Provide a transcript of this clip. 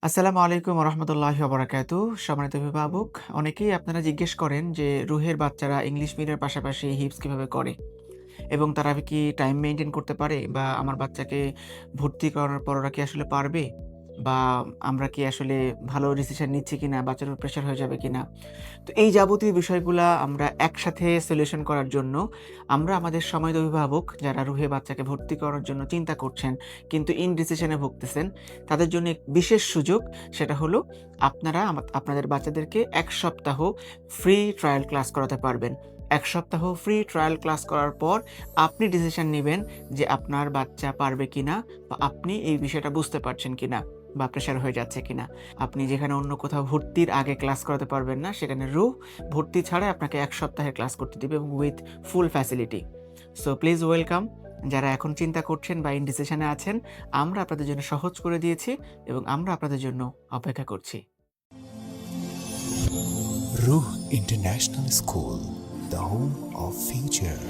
আসসালামু আলাইকুম ওরহমতুল্লাহি ওবারাকাতু। সম্মানিত অভিভাবক, অনেকেই আপনারা জিজ্ঞেস করেন যে রুহের বাচ্চারা ইংলিশ মিডিয়ামের পাশাপাশি হিপস কিভাবে করে এবং তারা কি টাইম মেইনটেইন করতে পারে, বা আমার বাচ্চাকে ভর্তি করানোর পর ওরা কি আসলে পারবে, বা আমরা কি আসলে ভালো ডিসিশন নিচ্ছি কিনা, বাচ্চার উপর প্রেশার হয়ে যাবে কিনা। তো এই যাবতীয় বিষয়গুলা আমরা একসাথে সলিউশন করার জন্য আমরা আমাদের সময়ত অভিভাবক যারা রুহে বাচ্চাকে ভর্তি করার জন্য চিন্তা করছেন কিন্তু ইনডিসিশনে ভুগতেছেন, তাদের জন্য এক বিশেষ সুযোগ। সেটা হলো আপনারা আপনাদের বাচ্চাদেরকে ১ সপ্তাহ ফ্রি ট্রায়াল ক্লাস করাতে পারবেন। ১ সপ্তাহ ফ্রি ট্রায়াল ক্লাস করার পর আপনি ডিসিশন নিবেন যে আপনার বাচ্চা পারবে কিনা, বা আপনি এই বিষয়টা বুঝতে পারছেন কিনা, বা প্রেশার হয়ে যাচ্ছে কিনা। আপনি যেখানে অন্য কোথাও ভর্তির আগে ক্লাস করাতে পারবেন না, সেখানে রুহ ভর্তি ছাড়াই আপনাকে ১ সপ্তাহের ক্লাস করতে দিবে এবং with full facility. So please welcome. যারা এখন চিন্তা করছেন বা ইনডিসিশনে আছেন, আমরা আপনাদের জন্য সহজ করে দিয়েছি এবং আমরা আপনাদের জন্য অপেক্ষা করছি। Ruh International School, the home of future.